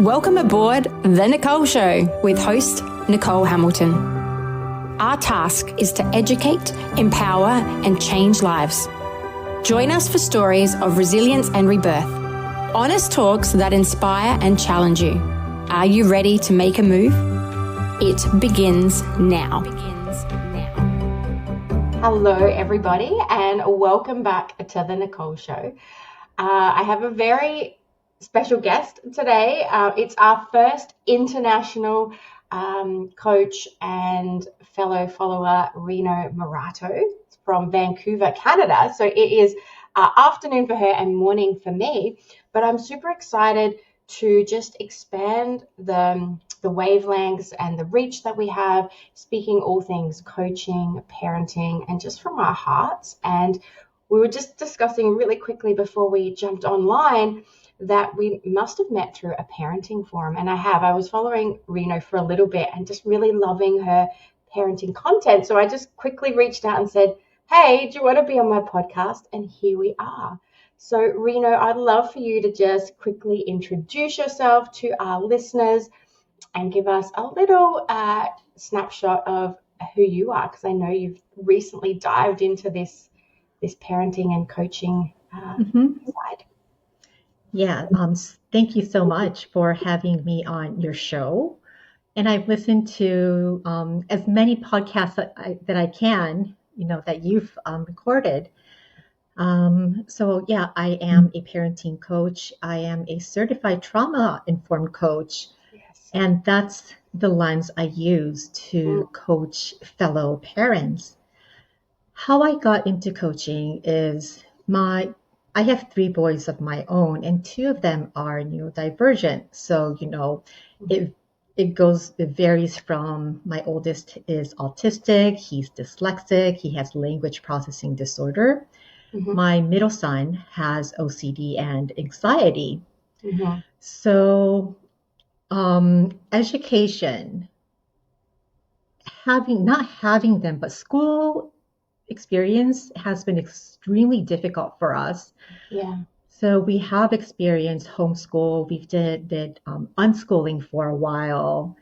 Welcome aboard The Nichole Show with host Nichole Hamilton. Our task is to educate, empower, and change lives. Join us for stories of resilience and rebirth. Honest talks that inspire and challenge you. Are you ready to make a move? It begins now. Hello, everybody, and welcome back to The Nichole Show. I have a very special guest today. It's our first international coach and fellow follower, Rino Murata from Vancouver, Canada. So it is afternoon for her and morning for me, but I'm super excited to just expand the wavelengths and the reach that we have, speaking all things coaching, parenting, and just from our hearts. And we were just discussing really quickly before we jumped online that we must have met through a parenting forum. And I was following Rino for a little bit and just really loving her parenting content. So I just quickly reached out and said, hey, do you want to be on my podcast? And here we are. So Rino, I'd love for you to just quickly introduce yourself to our listeners and give us a little snapshot of who you are, because I know you've recently dived into this parenting and coaching side. Yeah, thank you so much for having me on your show. And I've listened to as many podcasts that I can, that you've recorded. So yeah, I am a parenting coach. I am a certified trauma-informed coach. Yes. And that's the lens I use to coach fellow parents. How I got into coaching is I have 3 boys of my own, and 2 of them are neurodivergent. So, it varies from my oldest is autistic, he's dyslexic, he has language processing disorder. Mm-hmm. My middle son has OCD and anxiety. Mm-hmm. So, education, not having them, but school experience has been extremely difficult for us. Yeah. So we have experienced homeschool. We've did unschooling for a while.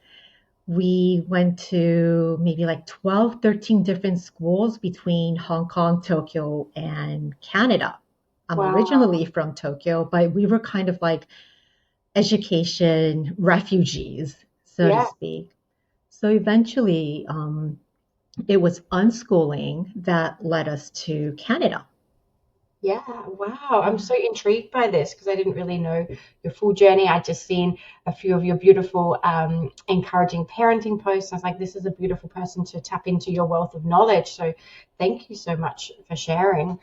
We went to maybe like 12, 13 different schools between Hong Kong, Tokyo, and Canada. I'm originally from Tokyo, but we were kind of like education refugees, so to speak. So eventually, it was unschooling that led us to Canada. Yeah, wow. I'm so intrigued by this because I didn't really know your full journey. I'd just seen a few of your beautiful, encouraging parenting posts. I was like, this is a beautiful person to tap into your wealth of knowledge. So thank you so much for sharing.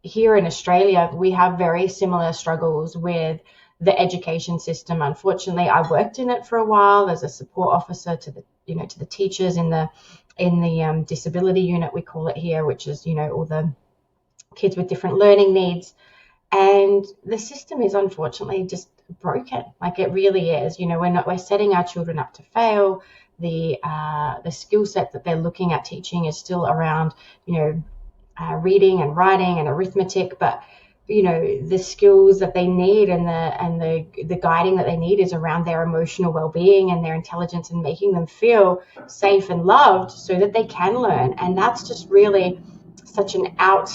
Here in Australia, we have very similar struggles with the education system. Unfortunately, I worked in it for a while as a support officer to the teachers in the disability unit, we call it here, which is, all the kids with different learning needs. And the system is unfortunately just broken. Like it really is. We're setting our children up to fail. The skill set that they're looking at teaching is still around, reading and writing and arithmetic, but the skills that they need and the guiding that they need is around their emotional well-being and their intelligence and making them feel safe and loved so that they can learn. And that's just really such an out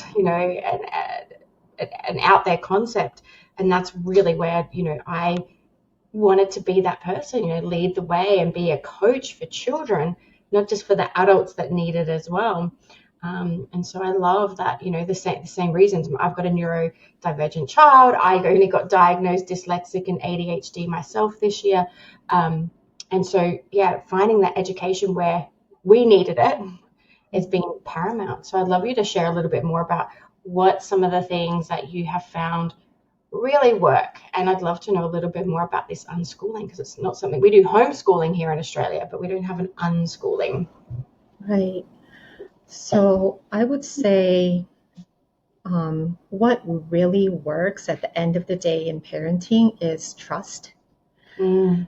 there concept. And that's really where, I wanted to be that person, lead the way and be a coach for children, not just for the adults that need it as well. And so I love that, the same reasons. I've got a neurodivergent child. I only got diagnosed dyslexic and ADHD myself this year. And so, finding that education where we needed it has been paramount. So I'd love you to share a little bit more about what some of the things that you have found really work. And I'd love to know a little bit more about this unschooling, because it's not something we do homeschooling here in Australia, but we don't have an unschooling. Right. So I would say what really works at the end of the day in parenting is trust. It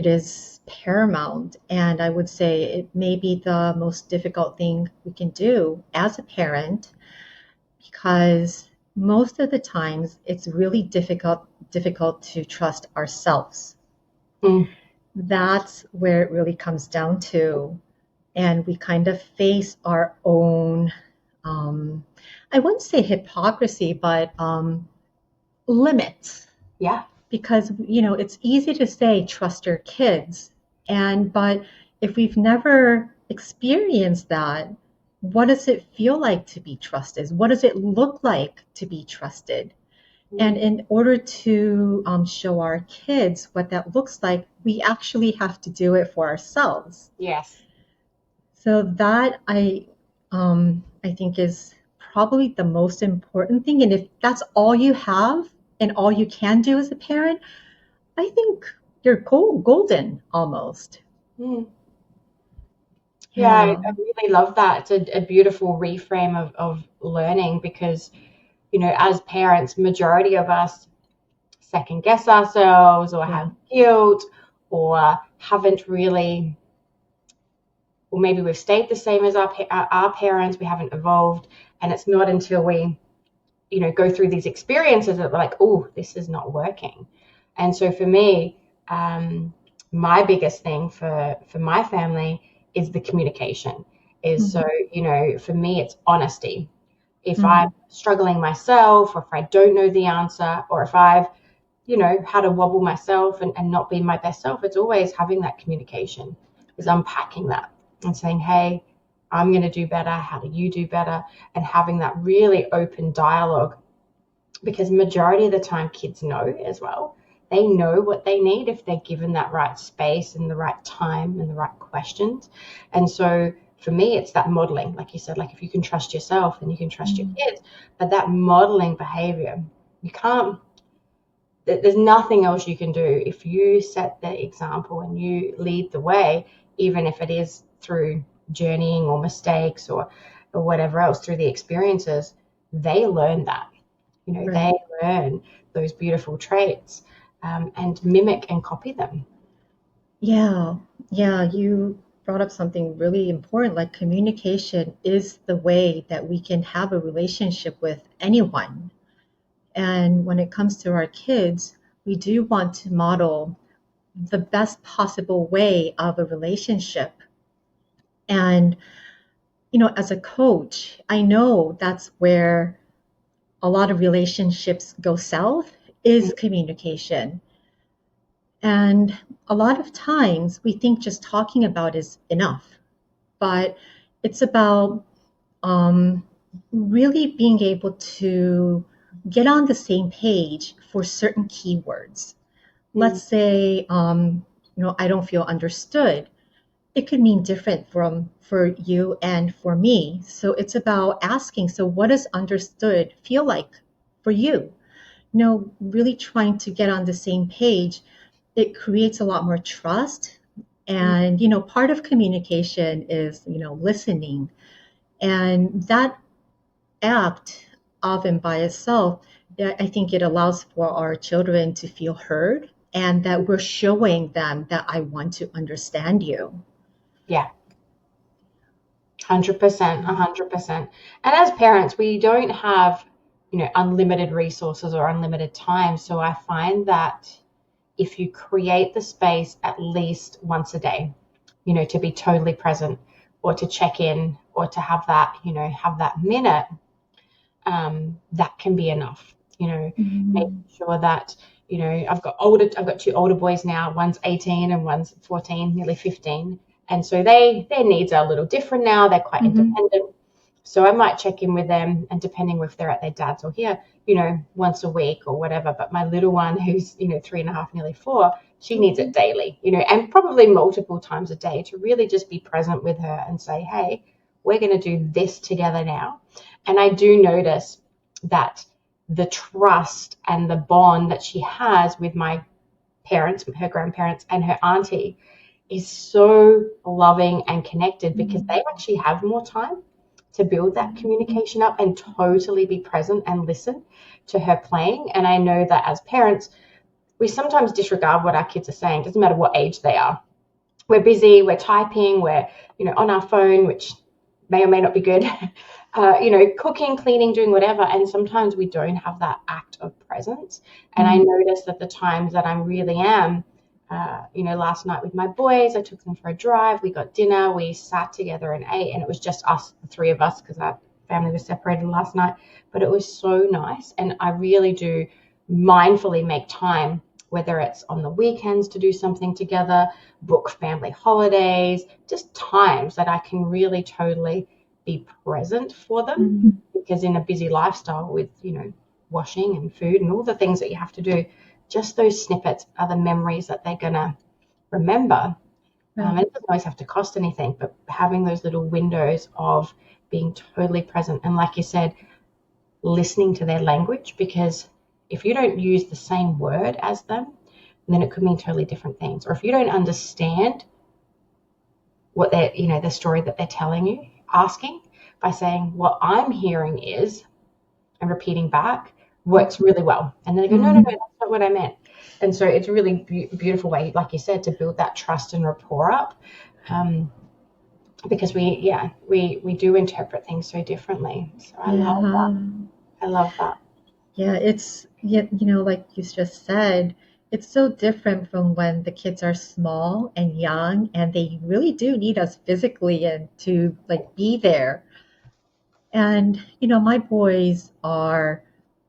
is paramount. And I would say it may be the most difficult thing we can do as a parent, because most of the times it's really difficult difficult to trust ourselves. Mm. That's where it really comes down to. And we kind of face our own, I wouldn't say hypocrisy, but limits. Yeah. Because, it's easy to say trust your kids. But if we've never experienced that, what does it feel like to be trusted? What does it look like to be trusted? And Mm. in order to show our kids what that looks like, we actually have to do it for ourselves. Yes. So that I think is probably the most important thing. And if that's all you have and all you can do as a parent, I think you're golden almost. Mm. Yeah, Yeah. I really love that. It's a beautiful reframe of learning because, as parents, majority of us second guess ourselves or Yeah. have guilt or haven't really, or maybe we've stayed the same as our parents, we haven't evolved. And it's not until we, go through these experiences that we're like, oh, this is not working. And so for me, my biggest thing for my family is the communication. Is Mhm. so, for me, it's honesty. If I'm Mhm. struggling myself, or if I don't know the answer, or if I've, had to wobble myself and not be my best self, it's always having that communication, is unpacking that and saying, hey, I'm going to do better. How do you do better? And having that really open dialogue, because majority of the time kids know as well. They know what they need if they're given that right space and the right time and the right questions. And so for me, it's that modeling, like you said, like if you can trust yourself, then you can trust your Mhm. kids. But that modeling behavior, you can't, there's nothing else you can do. If you set the example and you lead the way, even if it is through journeying or mistakes or whatever else, through the experiences, they learn that. They Right. learn those beautiful traits, and mimic and copy them. Yeah. Yeah. You brought up something really important. Like communication is the way that we can have a relationship with anyone. And when it comes to our kids, we do want to model the best possible way of a relationship. And, as a coach, I know that's where a lot of relationships go south is communication. And a lot of times we think just talking about is enough, but it's about um, really being able to get on the same page for certain keywords. Mm. Let's say, I don't feel understood. It could mean different for you and for me. So it's about asking, so what does understood feel like for you? Really trying to get on the same page, it creates a lot more trust. Mm. And, part of communication is, listening. And that act of and by itself, I think it allows for our children to feel heard and that we're showing them that I want to understand you. Yeah, 100%, 100%. And as parents, we don't have, unlimited resources or unlimited time. So I find that if you create the space at least once a day, to be totally present or to check in or to have that minute, that can be enough. Making Mhm. sure that I've got two older boys now. One's 18 and one's 14, nearly 15, and so their needs are a little different now. They're quite Mhm. independent. So I might check in with them, and depending if they're at their dad's or here, once a week or whatever. But my little one, who's 3.5, nearly 4, she needs it daily, and probably multiple times a day to really just be present with her and say, hey, we're going to do this together now. And I do notice that the trust and the bond that she has with my parents, her grandparents, and her auntie is so loving and connected because Mhm. they actually have more time to build that communication up and totally be present and listen to her playing. And I know that as parents, we sometimes disregard what our kids are saying. It doesn't matter what age they are. We're busy, we're typing, we're on our phone, which may or may not be good. cooking, cleaning, doing whatever. And sometimes we don't have that act of presence. And I Mm. notice that the times that I really am, last night with my boys, I took them for a drive. We got dinner. We sat together and ate, and it was just us, the three of us, because our family was separated last night. But it was so nice. And I really do mindfully make time, whether it's on the weekends to do something together, book family holidays, just times that I can really totally be present for them. Mm. Because in a busy lifestyle with, washing and food and all the things that you have to do, just those snippets are the memories that they're going to remember. And Right. it doesn't always have to cost anything, but having those little windows of being totally present. And like you said, listening to their language, because if you don't use the same word as them, then it could mean totally different things. Or if you don't understand what they're, the story that they're telling you, asking by saying, what I'm hearing is, and repeating back works really well. And then they go, no, no, no, Mm. that's not what I meant. And so it's a really beautiful way, like you said, to build that trust and rapport up. Because we do interpret things so differently. So I love that. Yeah. I love that. Yeah, like you just said, it's so different from when the kids are small and young and they really do need us physically and to like be there. And, my boys are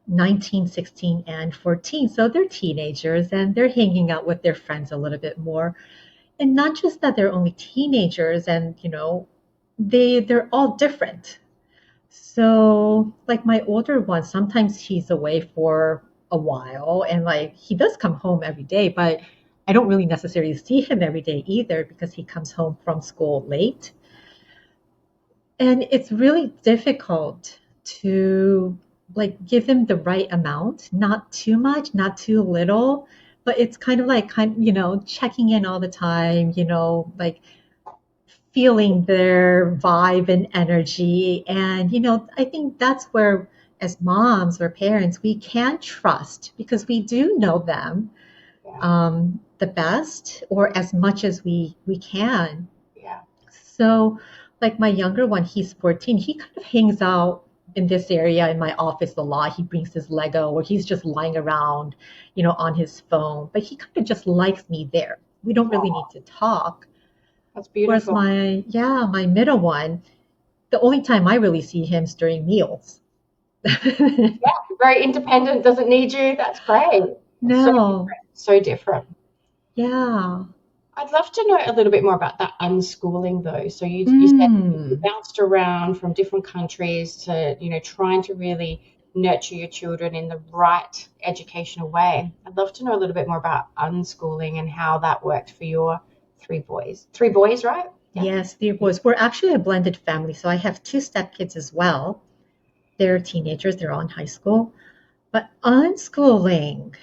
19, 16, and 14, so they're teenagers and they're hanging out with their friends a little bit more. And not just that they're only teenagers and, they're all different. So, like my older one, sometimes he's away for a while and like he does come home every day, but I don't really necessarily see him every day either because he comes home from school late. And it's really difficult to like give him the right amount, not too much, not too little, but it's kind of like checking in all the time, like feeling their vibe and energy. And, I think that's where, as moms or parents, we can trust because we do know them Yeah. the best or as much as we can. Yeah. So, like my younger one, he's 14, he kind of hangs out in this area in my office a lot. He brings his Lego or he's just lying around, on his phone, but he kind of just likes me there. We don't really need to talk. That's Whereas beautiful. my middle one, the only time I really see him is during meals. Yeah. Very independent, doesn't need you. That's great. So No, different. So different. yeah. I'd love to know a little bit more about that unschooling though. So you said you Mm. bounced around from different countries to, trying to really nurture your children in the right educational way. I'd love to know a little bit more about unschooling and how that worked for your three boys. Three boys, right? Yeah. Yes, there was. We're actually a blended family, so I have two stepkids as well. They're teenagers, they're all in high school. But unschooling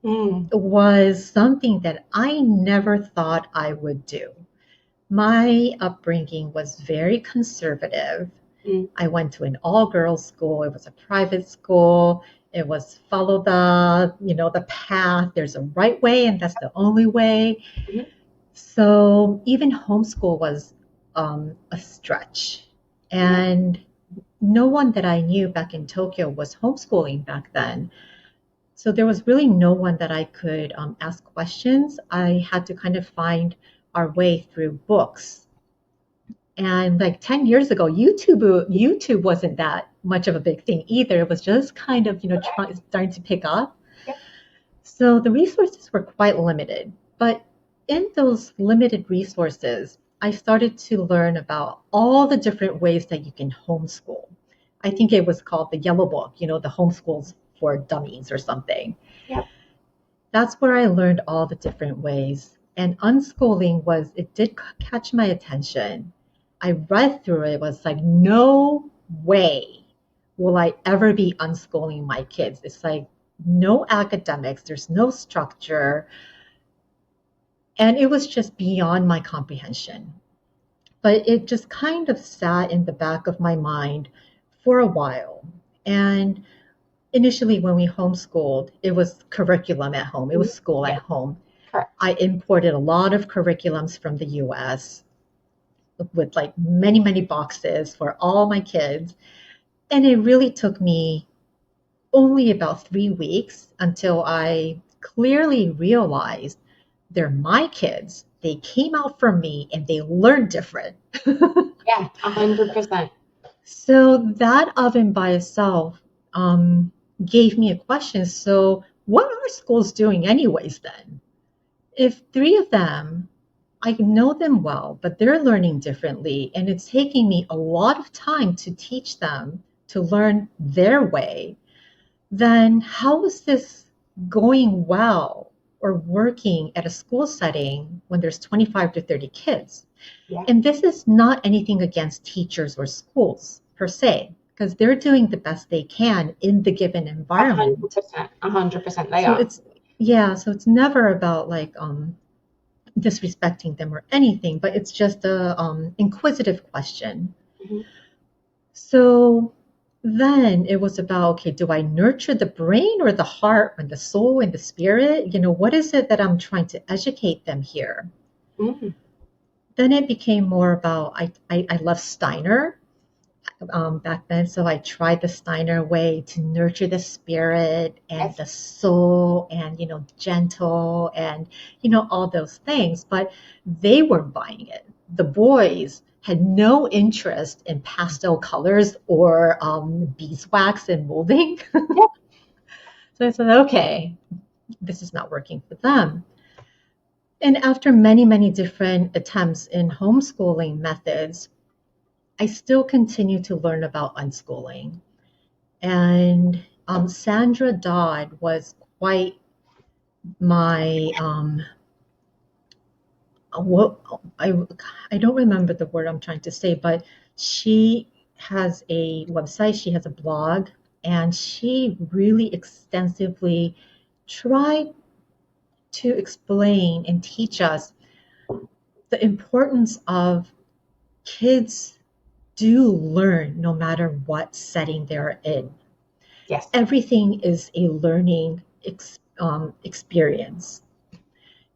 Mm, was something that I never thought I would do. My upbringing was very conservative. mm, I went to an all girls school. It was a private school. It was follow the path. There's a right way and that's the only way. mhm. So even homeschool was a stretch. Yeah. And no one that I knew back in Tokyo was homeschooling back then. So there was really no one that I could ask questions. I had to kind of find our way through books. And like 10 years ago, YouTube wasn't that much of a big thing either. It was just kind of, starting to pick up. Yeah. So the resources were quite limited. But in those limited resources, I started to learn about all the different ways that you can homeschool. I think it was called the Yellow Book, the homeschools for dummies or something. Yeah. That's where I learned all the different ways. And unschooling it did catch my attention. I read through it, was like, no way will I ever be unschooling my kids. It's like no academics, there's no structure. And it was just beyond my comprehension. But it just kind of sat in the back of my mind for a while. And initially, when we homeschooled, it was curriculum at home, it Mhm. was school at Yeah. home. Correct. I imported a lot of curriculums from the US. with like many, many boxes for all my kids. And it really took me only about 3 weeks until I clearly realized they're my kids. They came out from me and they learned different. Yeah, 100%. So that oven by itself gave me a question. So, what are schools doing, anyways, then? If three of them, I know them well, but they're learning differently, and it's taking me a lot of time to teach them to learn their way, then how is this going well or working at a school setting when there's 25 to 30 kids? Yeah, And this is not anything against teachers or schools per se, because they're doing the best they can in the given environment. 100%. 100% they So are. it's, yeah, so it's never about like disrespecting them or anything, but it's just a inquisitive question. Mhm. So then it was about, okay, do I nurture the brain or the heart and the soul and the spirit? What is it that I'm trying to educate them here? Mm. Then it became more about, I love Steiner back then. So I tried the Steiner way to nurture the spirit and Yes. the soul and, gentle and, all those things. But they weren't buying it. The boys had no interest in pastel colors or beeswax and molding. Yeah. So I said, okay, this is not working for them. And after many, many different attempts in homeschooling methods, I still continue to learn about unschooling. And Sandra Dodd was quite my what I don't remember the word I'm trying to say, but she has a website, she has a blog, and she really extensively tried to explain and teach us the importance of kids do learn no matter what setting they're in. Yes. Everything is a learning experience.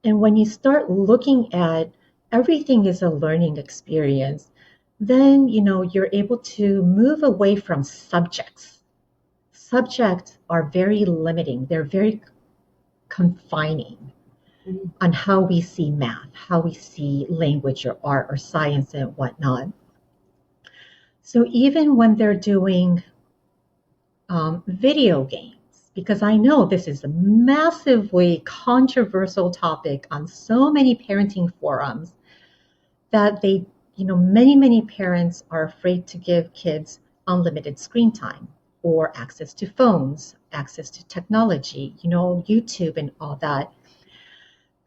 And when you start looking at everything is a learning experience, then you're able to move away from subjects. Subjects are very limiting. They're very confining Mhm. on how we see math, how we see language or art or science and whatnot. So even when they're doing video games, because I know this is a massively controversial topic on so many parenting forums, that many, many parents are afraid to give kids unlimited screen time or access to phones, access to technology, YouTube and all that.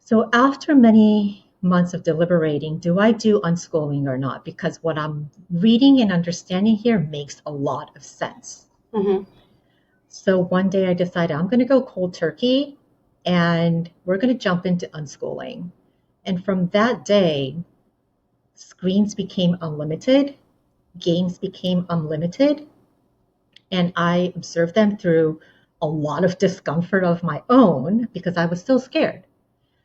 So after many months of deliberating, do I do unschooling or not? Because what I'm reading and understanding here makes a lot of sense. Mhm. So one day I decided I'm going to go cold turkey and we're going to jump into unschooling. And from that day, screens became unlimited, games became unlimited, and I observed them through a lot of discomfort of my own because I was still scared.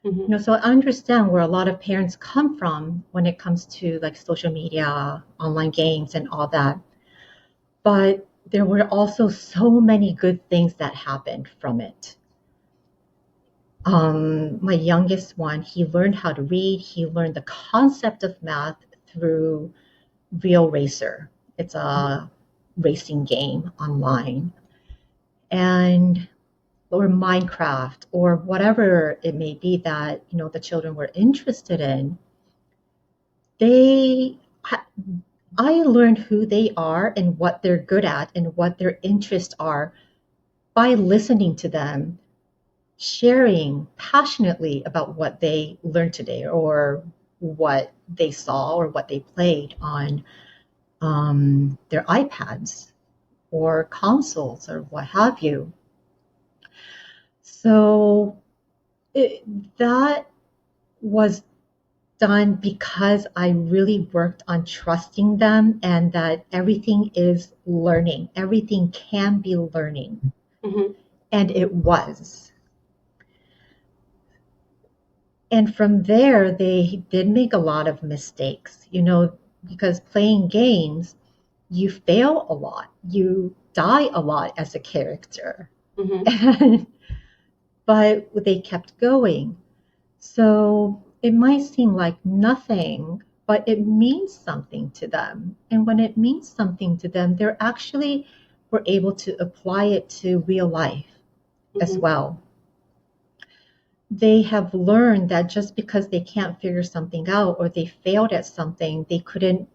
Mhm. So I understand where a lot of parents come from when it comes to like social media, online games, and all that. But there were also so many good things that happened from it. My youngest one, he learned how to read. He learned the concept of math through Real Racer. It's a racing game online. And or Minecraft or whatever it may be that the children were interested in. They I learned who they are and what they're good at and what their interests are by listening to them sharing passionately about what they learned today or what they saw or what they played on their iPads or consoles or what have you. So it, that was done because I really worked on trusting them and that everything is learning. Everything can be learning. Mhm. And it was. And from there, they did make a lot of mistakes. because playing games, you fail a lot, you die a lot as a character. Hmm. But they kept going. So it might seem like nothing, but it means something to them. And when it means something to them, they're actually were able to apply it to real life as Hmm. well. They have learned that just because they can't figure something out or they failed at something, they couldn't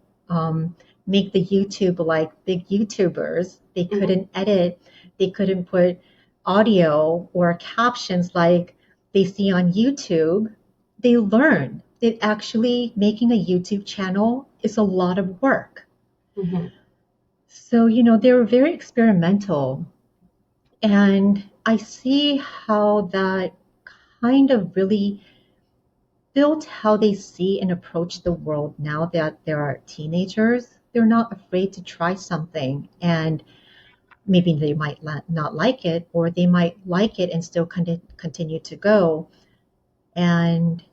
make the YouTube like big YouTubers. They Hmm. couldn't edit. They couldn't put audio or captions like they see on YouTube. They learned that actually making a YouTube channel is a lot of work. Hmm. So, they were very experimental. And I see how that kind of really built how they see and approach the world now that there are teenagers. They're not afraid to try something, and maybe they might not like it, or they might like it and still continue to go and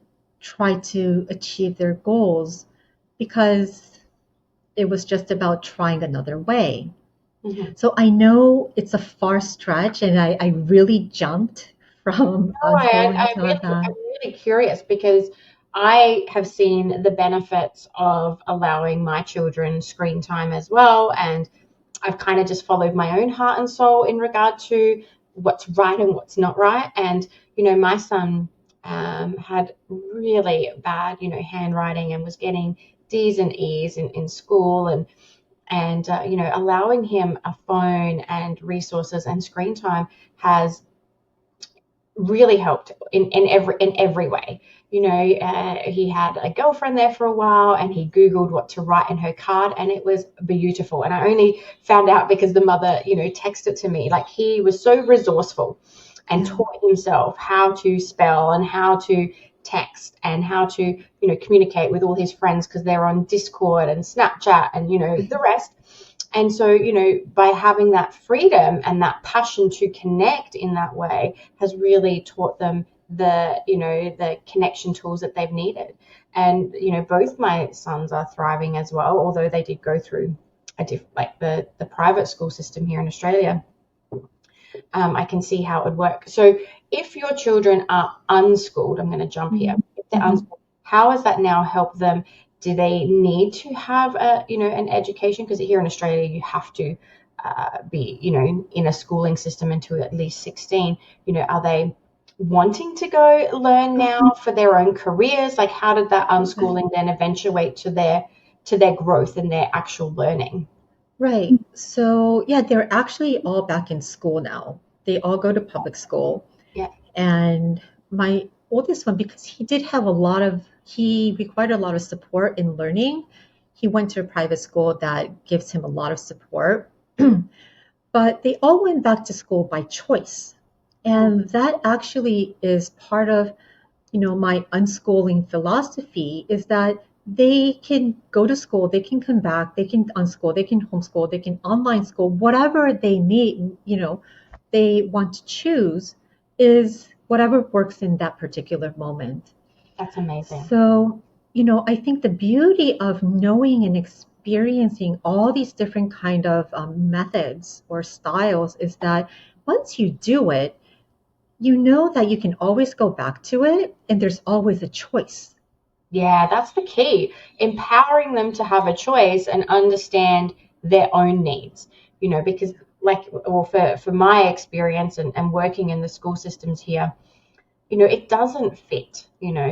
try to achieve their goals because it was just about trying another way. Hmm. So I know it's a far stretch, and I really jumped from No, unschooling to that. I'm really curious because I have seen the benefits of allowing my children screen time as well, and I've kind of just followed my own heart and soul in regard to what's right and what's not right. And my son had really bad, handwriting and was getting D's and E's in school, and allowing him a phone and resources and screen time has really helped in every way. He had a girlfriend there for a while, and he Googled what to write in her card, and it was beautiful. And I only found out because the mother, texted to me. Like, he was so resourceful and Yeah. taught himself how to spell and how to text and how to, communicate with all his friends because they're on Discord and Snapchat and, the rest. And so, by having that freedom and that passion to connect in that way has really taught them the connection tools that they've needed. And, both my sons are thriving as well, although they did go through like the private school system here in Australia. I can see how it would work. So if your children are unschooled, I'm going to jump here. Mhm. If they're Mhm. unschooled, how has that now helped them? Do they need to have an education? Because here in Australia, you have to be, in a schooling system until at least 16. Are they wanting to go learn now for their own careers? Like, how did that Okay. unschooling then eventuate to their growth and their actual learning? Right. So, yeah, they're actually all back in school now. They all go to public school. Yeah. And my oldest one, because he required a lot of support in learning, he went to a private school that gives him a lot of support. But they all went back to school by choice. And that actually is part of my unschooling philosophy is that they can go to school, they can come back, they can unschool, they can homeschool, they can online school, whatever they need, they want to choose is whatever works in that particular moment. That's amazing. So, I think the beauty of knowing and experiencing all these different kind of methods or styles is that once you do it, you know that you can always go back to it and there's always a choice. Yeah, that's the key. Empowering them to have a choice and understand their own needs. Because, like, well, for my experience and working in the school systems here, it doesn't fit,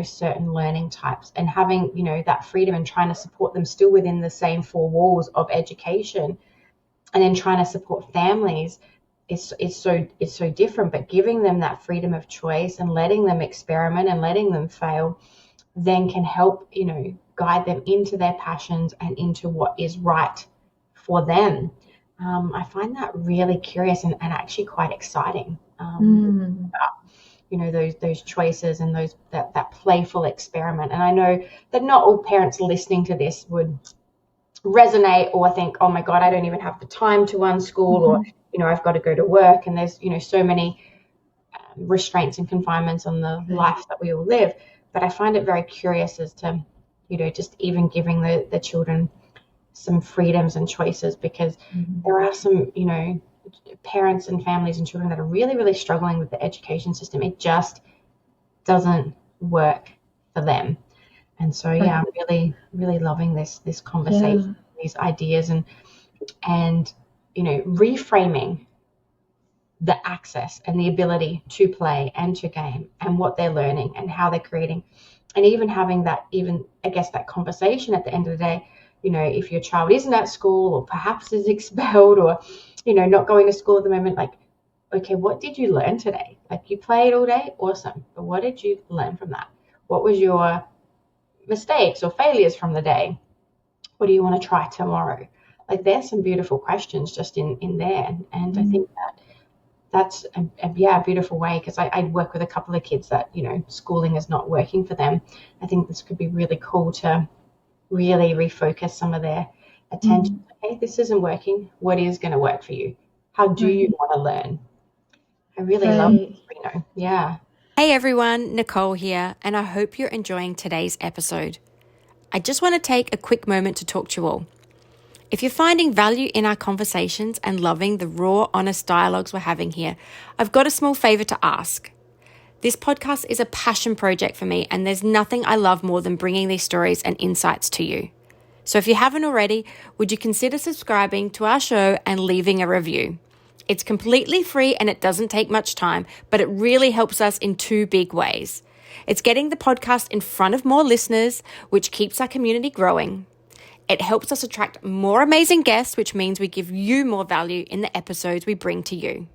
certain learning types, and having, that freedom and trying to support them still within the same four walls of education, and then trying to support families it's so different. But giving them that freedom of choice and letting them experiment and letting them fail then can help, guide them into their passions and into what is right for them. I find that really curious and actually quite exciting. Mm, Those choices and that playful experiment. And I know that not all parents listening to this would resonate or think, oh my God, I don't even have the time to unschool, or, mhm, I've got to go to work and there's, so many restraints and confinements on the right. life that we all live. But I find it very curious as to, just even giving the children some freedoms and choices, because Mhm. there are some, parents and families and children that are really, really struggling with the education system. It just doesn't work for them. And so, yeah, Right. I'm really, really loving this conversation, Yeah. these ideas, and reframing the access and the ability to play and to game and what they're learning and how they're creating, and even having that, even I guess, that conversation at the end of the day. If your child isn't at school or perhaps is expelled, or not going to school at the moment, like, okay, what did you learn today? Like, you played all day, awesome, but what did you learn from that? What was your mistakes or failures from the day? What do you want to try tomorrow? Like, there's some beautiful questions just in there, and I Mhm. think that's a beautiful way, because I work with a couple of kids that schooling is not working for them. I think this could be really cool to really refocus some of their attention. Mhm. Okay, this isn't working. What is going to work for you? How do you Right. want to learn? I really love Right. this, Reno. Yeah. Hey everyone, Nichole here, and I hope you're enjoying today's episode. I just want to take a quick moment to talk to you all. If you're finding value in our conversations and loving the raw, honest dialogues we're having here, I've got a small favor to ask. This podcast is a passion project for me, and there's nothing I love more than bringing these stories and insights to you. So if you haven't already, would you consider subscribing to our show and leaving a review? It's completely free and it doesn't take much time, but it really helps us in two big ways. It's getting the podcast in front of more listeners, which keeps our community growing. It helps us attract more amazing guests, which means we give you more value in the episodes we bring to you.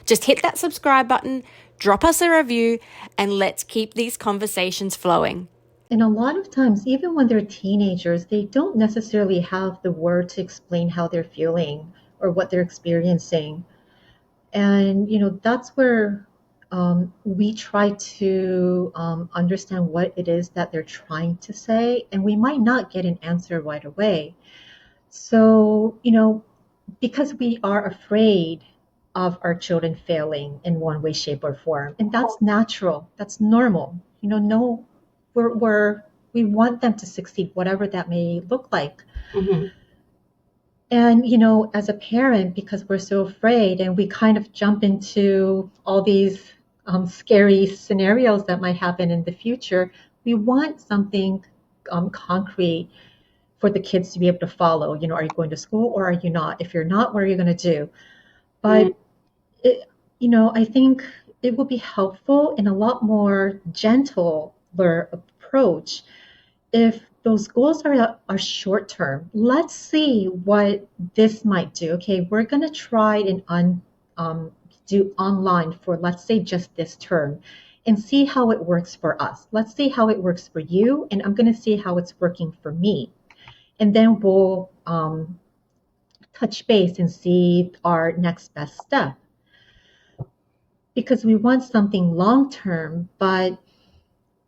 Just hit that subscribe button, drop us a review, and let's keep these conversations flowing. And a lot of times, even when they're teenagers, they don't necessarily have the word to explain how they're feeling or what they're experiencing. And, that's where we try to understand what it is that they're trying to say. And we might not get an answer right away. So, because we are afraid of our children failing in one way, shape, or form, and that's natural, that's normal. No, we want them to succeed, whatever that may look like. Mm-hmm. And, as a parent, because we're so afraid and we kind of jump into all these scary scenarios that might happen in the future, we want something concrete for the kids to be able to follow. Are you going to school or are you not? If you're not, what are you going to do? But it, I think it would be helpful and a lot more gentler approach if those goals are short term. Let's see what this might do. Okay, we're going to try and do online for, let's say, just this term and see how it works for us. Let's see how it works for you, and I'm going to see how it's working for me. And then we'll touch base and see our next best step. Because we want something long term, but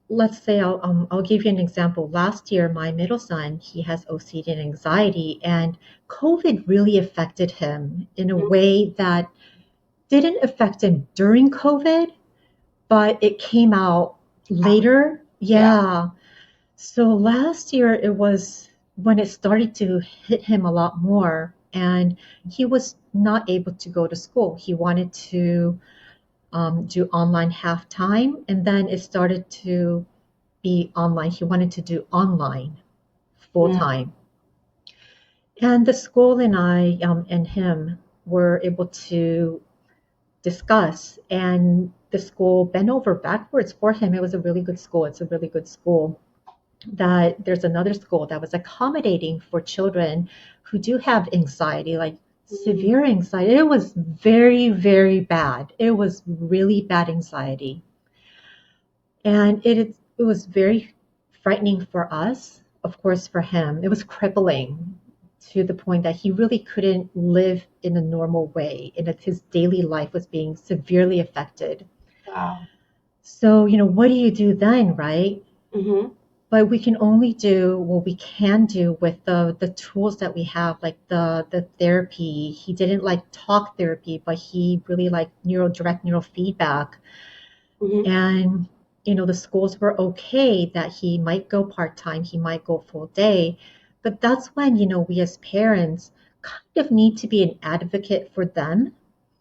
let's say I'll give you an example. Last year, my middle son, he has OCD and anxiety, and COVID really affected him in a way that didn't affect him during COVID, but it came out later. Yeah. Yeah. So last year, it was when it started to hit him a lot more, and he was not able to go to school. He wanted to do online half time, and then it started to be online. He wanted to do online full Mm. time. And the school and I and him were able to discuss, and the school bent over backwards for him. It was a really good school. It's a really good school. That there's another school that was accommodating for children who do have anxiety, like severe anxiety. It was very, very bad. It was really bad anxiety. And it was very frightening for us, of course, for him. It was crippling to the point that he really couldn't live in a normal way, and that his daily life was being severely affected. Wow. So, what do you do then, right? Mm-hmm. But we can only do what we can do with the tools that we have, like the therapy. He didn't like talk therapy, but he really liked direct neurofeedback. Mm-hmm. And the schools were okay that he might go part-time, he might go full day. But that's when, we as parents kind of need to be an advocate for them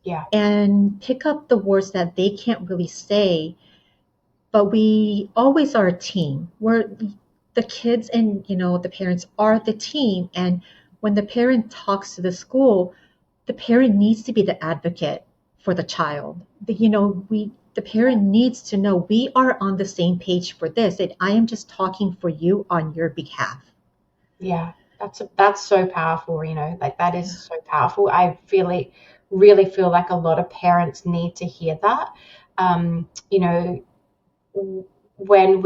Yeah. and pick up the words that they can't really say. But we always are a team. We're the kids and, the parents are the team. And when the parent talks to the school, the parent needs to be the advocate for the child. The parent needs to know we are on the same page for this, and I am just talking for you on your behalf. Yeah, that's so powerful, like that is so powerful. I really feel like a lot of parents need to hear that. You know, when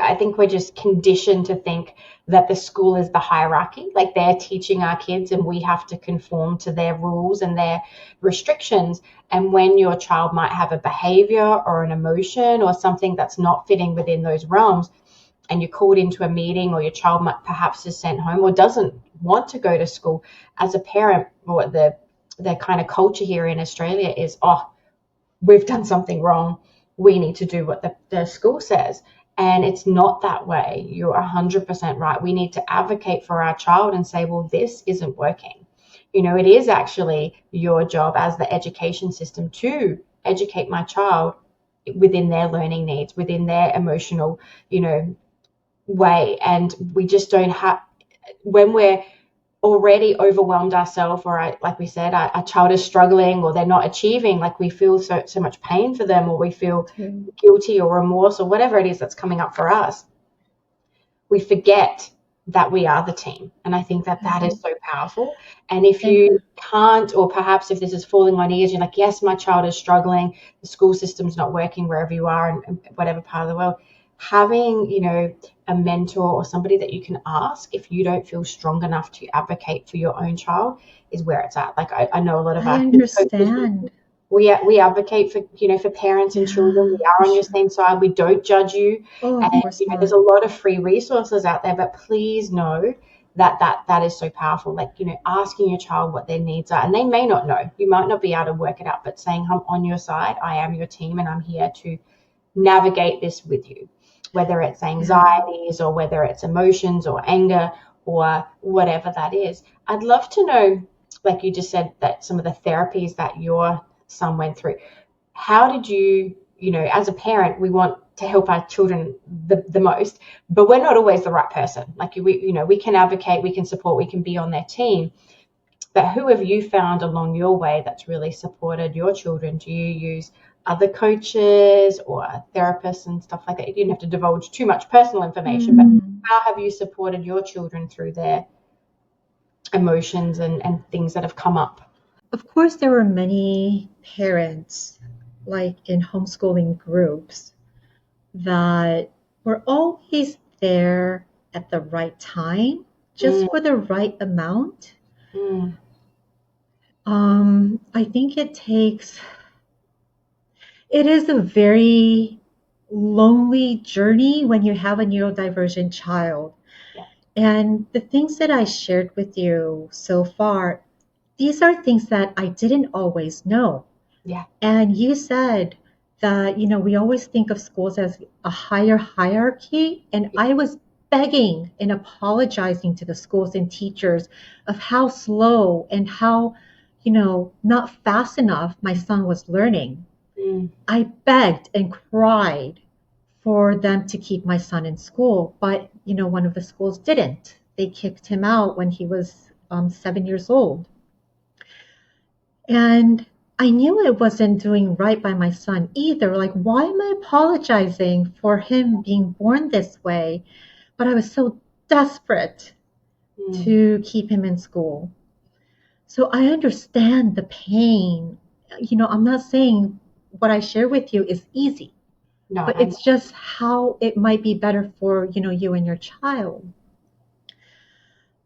I think we're just conditioned to think that the school is the hierarchy, like they're teaching our kids and we have to conform to their rules and their restrictions. And when your child might have a behavior or an emotion or something that's not fitting within those realms, and you're called into a meeting, or your child might perhaps is sent home or doesn't want to go to school, as a parent, or the kind of culture here in Australia is, oh, we've done something wrong, we need to do what the school says. And it's not that way. You're 100% right. We need to advocate for our child and say, well, this isn't working. It is actually your job as the education system to educate my child within their learning needs, within their emotional, way. And we just don't have, when we're already overwhelmed ourselves, or like we said, our child is struggling or they're not achieving, like we feel so much pain for them, or we feel guilty or remorse or whatever it is that's coming up for us, we forget that we are the team. And I think that is so powerful. And if you can't, or perhaps if this is falling on ears, you're like, yes, my child is struggling, the school system's not working wherever you are and whatever part of the world, having, a mentor or somebody that you can ask if you don't feel strong enough to advocate for your own child is where it's at. Like I know a lot of I our understand. we advocate for parents and children. We are on your same side. We don't judge you. Oh, of And course not. there's a lot of free resources out there, but please know that is so powerful. Like, asking your child what their needs are, and they may not know. You might not be able to work it out, but saying, I'm on your side, I am your team, and I'm here to navigate this with you, whether it's anxieties or whether it's emotions or anger or whatever that is. I'd love to know, like you just said, that some of the therapies that your son went through. How did you, as a parent, we want to help our children the most, but we're not always the right person. Like we can advocate, we can support, we can be on their team. But who have you found along your way that's really supported your children? Do you use other coaches or therapists and stuff like that? You didn't have to divulge too much personal information, but how have you supported your children through their emotions and things that have come up? Of course, there were many parents, like in homeschooling groups, that were always there at the right time, just for the right amount. Mm. I think it is a very lonely journey when you have a neurodivergent child. Yeah. And the things that I shared with you so far, these are things that I didn't always know. Yeah. And you said that, we always think of schools as a higher hierarchy. And I was begging and apologizing to the schools and teachers of how slow and how, not fast enough my son was learning. I begged and cried for them to keep my son in school, but one of the schools didn't. They kicked him out when he was 7 years old. And I knew I wasn't doing right by my son either. Like, why am I apologizing for him being born this way? But I was so desperate to keep him in school. So I understand the pain. I'm not saying what I share with you is easy. No, But it's just how it might be better for, you and your child.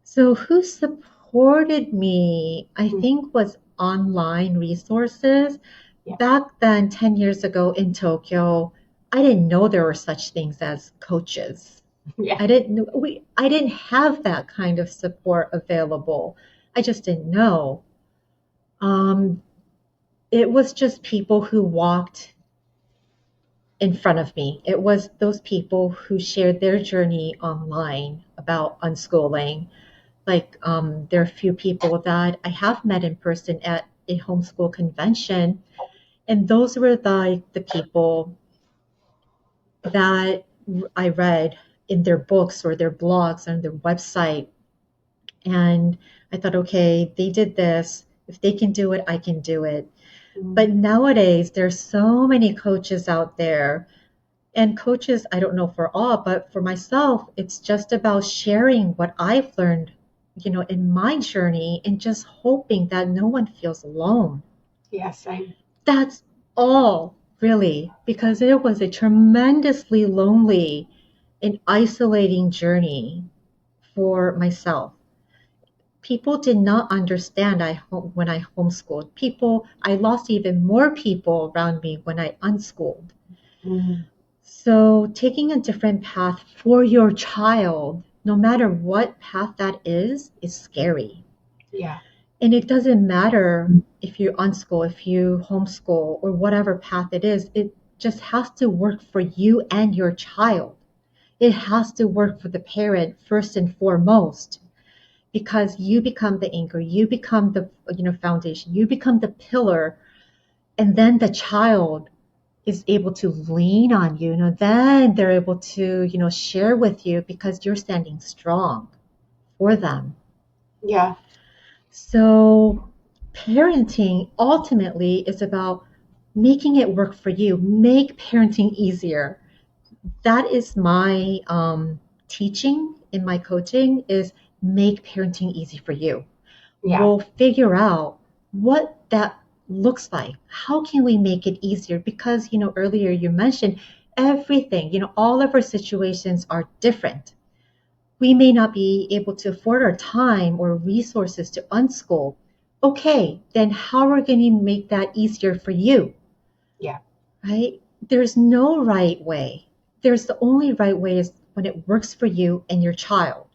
So who supported me, I think, was online resources. Yeah. Back then, 10 years ago in Tokyo, I didn't know there were such things as coaches. Yeah. I didn't have that kind of support available. I just didn't know. It was just people who walked in front of me. It was those people who shared their journey online about unschooling. Like there are a few people that I have met in person at a homeschool convention, and those were the people that I read in their books or their blogs on their website. And I thought, okay, they did this. If they can do it, I can do it. But nowadays, there's so many coaches out there. And coaches, I don't know for all, but for myself, it's just about sharing what I've learned, in my journey and just hoping that no one feels alone. Yeah, same. That's all, really, because it was a tremendously lonely and isolating journey for myself. People did not understand when I homeschooled. I lost even more people around me when I unschooled. So taking a different path for your child, no matter what path that is scary. Yeah. And it doesn't matter if you unschool, if you homeschool, or whatever path it is. It just has to work for you and your child. It has to work for the parent first and foremost, because you become the anchor, you become the foundation, you become the pillar, and then the child is able to lean on you. Then they're able to share with you because you're standing strong for them. Yeah. So parenting ultimately is about making it work for you. Make parenting easier. That is my teaching in my coaching, is make parenting easy for you. Yeah. We'll figure out what that looks like. How can we make it easier? Because, earlier you mentioned everything, all of our situations are different. We may not be able to afford our time or resources to unschool. Okay, then how are we going to make that easier for you? Yeah. Right? There's no right way. There's the only right way is when it works for you and your child.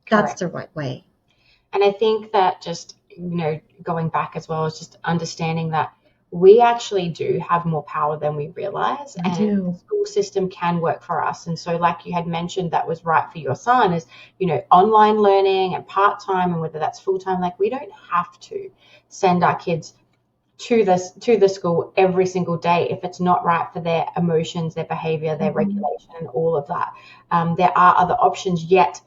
That's Correct. the right way. And I think that just, going back as well, is just understanding that we actually do have more power than we realize, We and the do. school system can work for us. And so, like you had mentioned, that was right for your son is, online learning and part-time, and whether that's full-time, like we don't have to send our kids to the school every single day if it's not right for their emotions, their behavior, their regulation, and all of that. There are other options, yet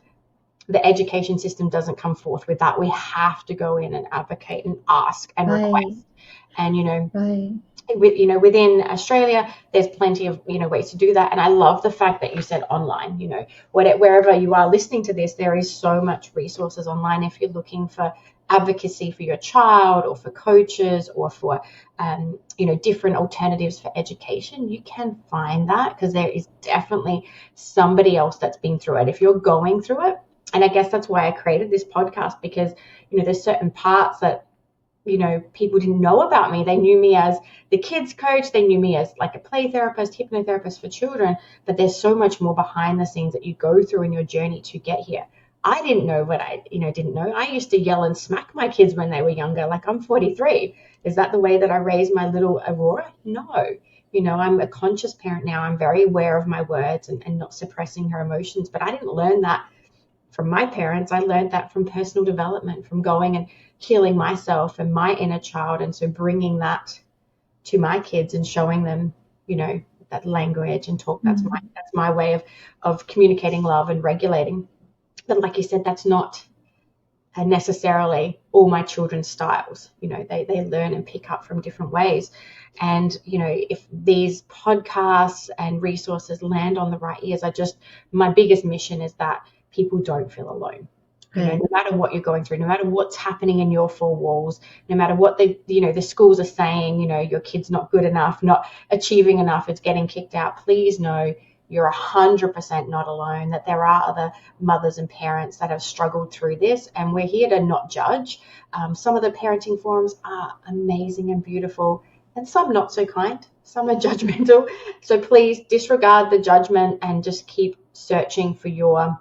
the education system doesn't come forth with that. We have to go in and advocate and ask and Right. request. And Right. within Australia, there's plenty of ways to do that. And I love the fact that you said online. Wherever you are listening to this, there is so much resources online. If you're looking for advocacy for your child, or for coaches, or for different alternatives for education, you can find that, because there is definitely somebody else that's been through it. If you're going through it, and I guess that's why I created this podcast, because there's certain parts that people didn't know about me. They knew me as the kids coach, they knew me as like a play therapist, hypnotherapist for children, but there's so much more behind the scenes that you go through in your journey to get here. I didn't know what I didn't know. I used to yell and smack my kids when they were younger. Like, I'm 43. Is that the way that I raised my little Aurora? No. I'm a conscious parent now. I'm very aware of my words and not suppressing her emotions, but I didn't learn that from my parents. I learned that from personal development, from going and healing myself and my inner child. And so bringing that to my kids and showing them, that language and talk, that's my way of communicating love and regulating. But like you said, that's not necessarily all my children's styles. They learn and pick up from different ways. And, if these podcasts and resources land on the right ears, my biggest mission is that people don't feel alone. Right. No matter what you're going through, no matter what's happening in your four walls, no matter what the schools are saying, your kid's not good enough, not achieving enough, it's getting kicked out. Please know you're 100% not alone, that there are other mothers and parents that have struggled through this, and we're here to not judge. Some of the parenting forums are amazing and beautiful, and some not so kind. Some are judgmental. So please disregard the judgment and just keep searching for your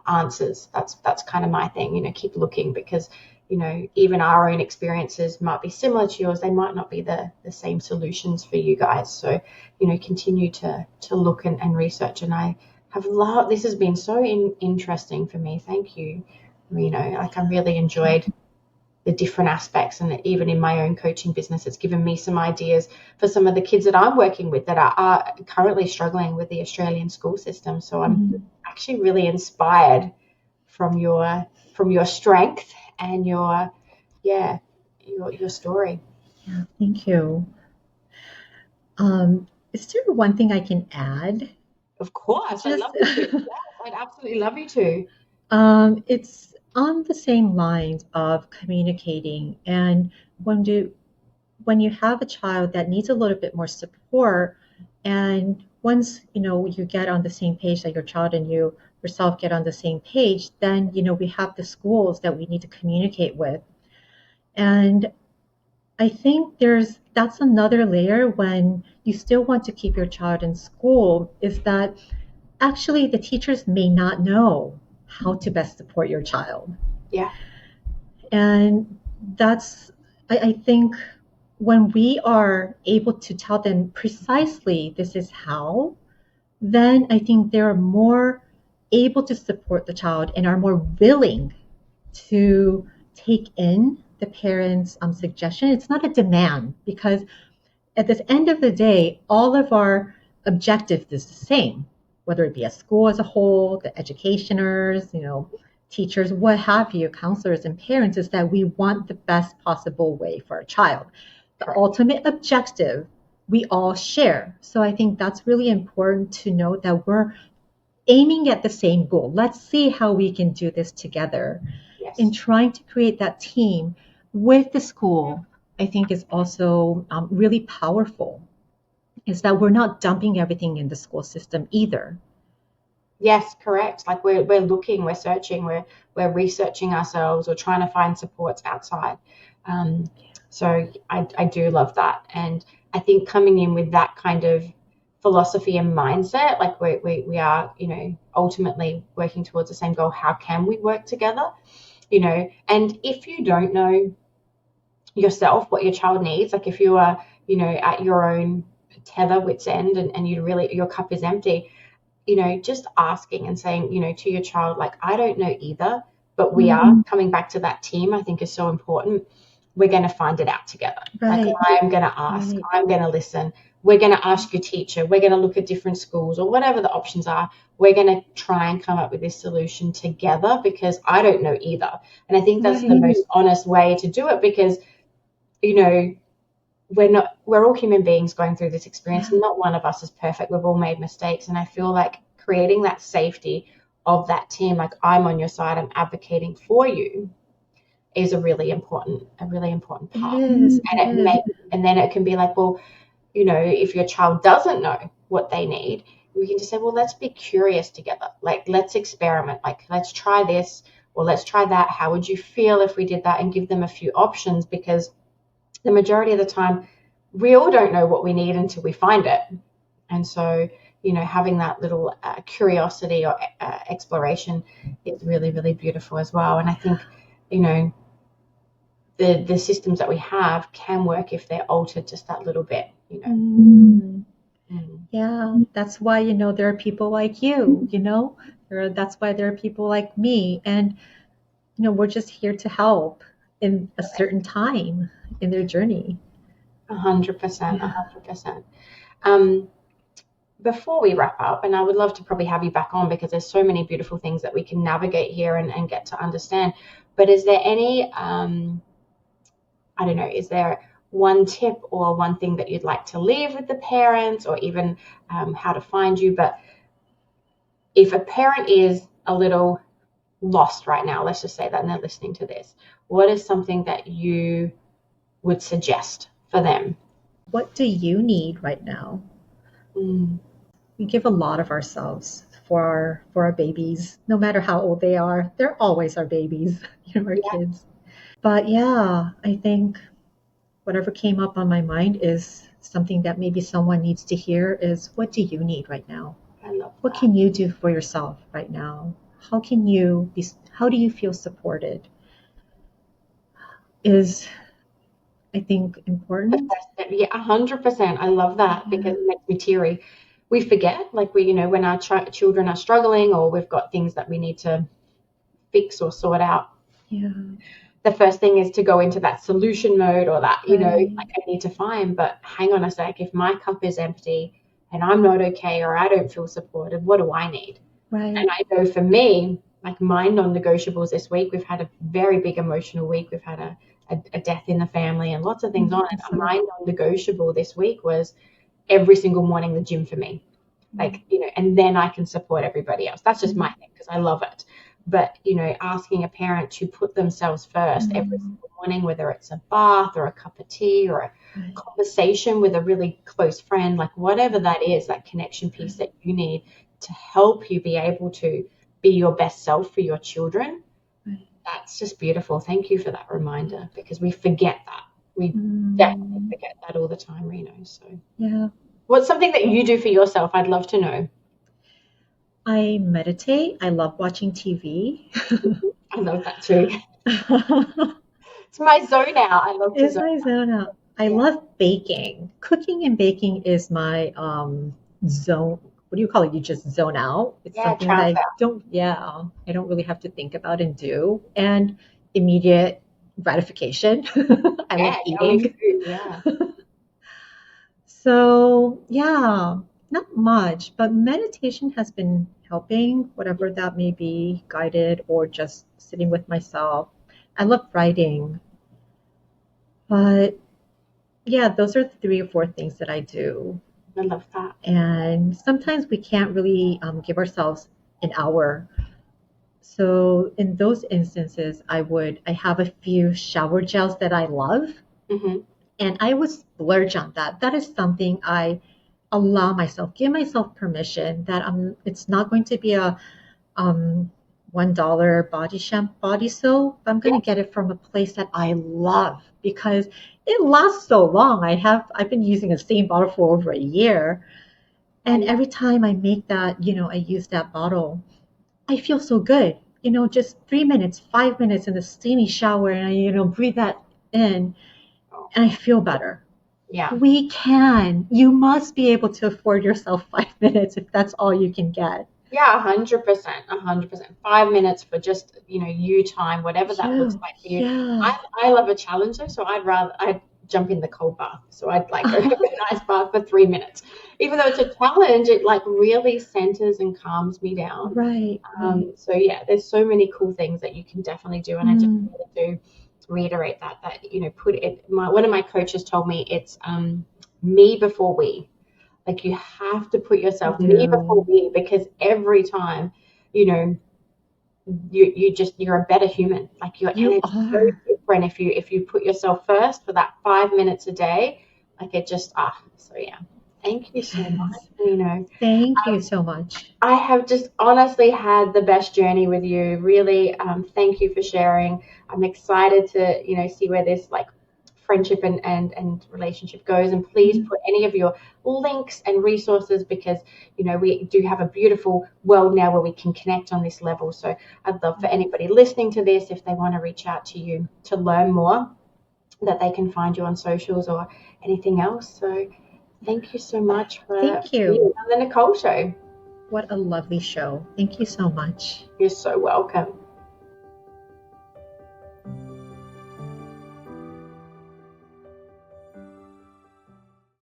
answers. That's kind of my thing. Keep looking, because even our own experiences might be similar to yours. They might not be the same solutions for you guys. So, continue to look and research. And I have loved, this has been so interesting for me. Thank you, Reno. Like, I really enjoyed the different aspects, and even in my own coaching business, it's given me some ideas for some of the kids that I'm working with that are currently struggling with the Australian school system. So I'm actually really inspired from your strength and your story. Yeah, thank you. Is there one thing I can add? Of course, I'd Just love you to. Yes, I'd absolutely love you to. it's on the same lines of communicating, and when do when you have a child that needs a little bit more support, and once you get on the same page, that your child and you yourself get on the same page, then we have the schools that we need to communicate with. And I think that's another layer when you still want to keep your child in school, is that actually the teachers may not know how to best support your child. Yeah. And that's, I think, when we are able to tell them precisely this is how, then I think they're more able to support the child and are more willing to take in the parents' suggestion. It's not a demand, because at the end of the day, all of our objective is the same, whether it be a school as a whole, the educationers, teachers, what have you, counselors and parents, is that we want the best possible way for our child. The Correct. ultimate objective we all share. So I think that's really important to note, that we're aiming at the same goal. Let's see how we can do this together. Yes. In trying to create that team with the school, I think is also really powerful, is that we're not dumping everything in the school system either. Yes, correct. Like, we're looking, we're searching, we're researching ourselves, or trying to find supports outside. So I do love that, and I think coming in with that kind of philosophy and mindset, like we are, ultimately working towards the same goal. How can we work together? And if you don't know yourself what your child needs, like if you are, at your own tether, wit's end, and your cup is empty, just asking and saying, to your child, like, I don't know either, but we are coming back to that team, I think is so important. We're going to find it out together. Right. Like, I'm going to ask, Right. I'm going to listen. We're going to ask your teacher. We're going to look at different schools, or whatever the options are. We're going to try and come up with this solution together, because I don't know either. And I think that's the most honest way to do it, because, we're all human beings going through this experience. Yeah. Not one of us is perfect. We've all made mistakes. And I feel like creating that safety of that team, like, I'm on your side, I'm advocating for you, is a really important part. It is. And then it can be like, well, if your child doesn't know what they need, we can just say, well, let's be curious together. Like, let's experiment. Like, let's try this, or let's try that. How would you feel if we did that? And give them a few options, because the majority of the time, we all don't know what we need until we find it. And so, having that little curiosity or exploration is really, really beautiful as well. And I think, the systems that we have can work if they're altered just that little bit. Yeah, that's why, there are people like you, that's why there are people like me. And, we're just here to help in a certain time in their journey. 100%, 100%. Before we wrap up, and I would love to probably have you back on, because there's so many beautiful things that we can navigate here and get to understand. But is there any, I don't know, is there one tip or one thing that you'd like to leave with the parents, or even how to find you? But if a parent is a little lost right now, let's just say that, and they're listening to this, what is something that you would suggest for them? What do you need right now? We give a lot of ourselves for our babies, no matter how old they are. They're always our babies, our kids. But yeah, I think whatever came up on my mind is something that maybe someone needs to hear, is, what do you need right now? I love What that. can you do for yourself right now? How do you feel supported? is, I think, important. Yeah, 100%. I love that because it makes me teary. We forget, like when our children are struggling or we've got things that we need to fix or sort out. Yeah. The first thing is to go into that solution mode or that, Right. like I need to find, but hang on a sec, if my cup is empty and I'm not okay or I don't feel supported, what do I need? Right. And I know for me, like my non-negotiables this week, we've had a very big emotional week. We've had a death in the family and lots of things on it. Sorry. My non-negotiable this week was every single morning the gym for me. Like, and then I can support everybody else. That's just my thing because I love it. But, asking a parent to put themselves first every single morning, whether it's a bath or a cup of tea or a conversation with a really close friend, like whatever that is, that connection piece that you need to help you be able to be your best self for your children. That's just beautiful. Thank you for that reminder because we forget that. We definitely forget that all the time, Reno. So, Yeah. what's something that you do for yourself? I'd love to know. I meditate. I love watching TV. I love that too. It's my zone out. I love to It's my zone out. I love baking. Cooking and baking is my zone. What do you call it? You just zone out. It's something that I don't really have to think about and do. And immediate gratification. I love me eating. too. Yeah. So, yeah, not much, but meditation has been helping, whatever that may be, guided or just sitting with myself. I love writing, but yeah, those are the 3 or 4 things that I do. I love that. And sometimes we can't really give ourselves an hour. So in those instances, I have a few shower gels that I love, and I would splurge on that. That is something I allow myself, give myself permission that it's not going to be a $1 body soap. I'm going to get it from a place that I love because it lasts so long. I've been using the same bottle for over a year. And every time I make that, I use that bottle, I feel so good. Just 3 minutes, 5 minutes in the steamy shower and I, breathe that in and I feel better. Yeah. You must be able to afford yourself 5 minutes if that's all you can get. Yeah, 100%, 100%. 5 minutes for just, you time, whatever that looks like for you. Yeah. I love a challenge though, so I'd jump in the cold bath. So I'd like go get a nice bath for 3 minutes. Even though it's a challenge, it like really centers and calms me down. Right. So yeah, there's so many cool things that you can definitely do. And I just want to reiterate that put it, one of my coaches told me it's me before we. Like you have to put yourself me before we, because every time, you're a better human. Like You it's so are. different if you put yourself first for that 5 minutes a day. Like it just so yeah. Thank you so much. Thank you so much. I have just honestly had the best journey with you. Really, thank you for sharing. I'm excited to, see where this like friendship and relationship goes. And please put any of your links and resources because, we do have a beautiful world now where we can connect on this level. So I'd love for anybody listening to this, if they want to reach out to you to learn more, that they can find you on socials or anything else. So thank you so much for being on the Nichole Show. What a lovely show. Thank you so much. You're so welcome.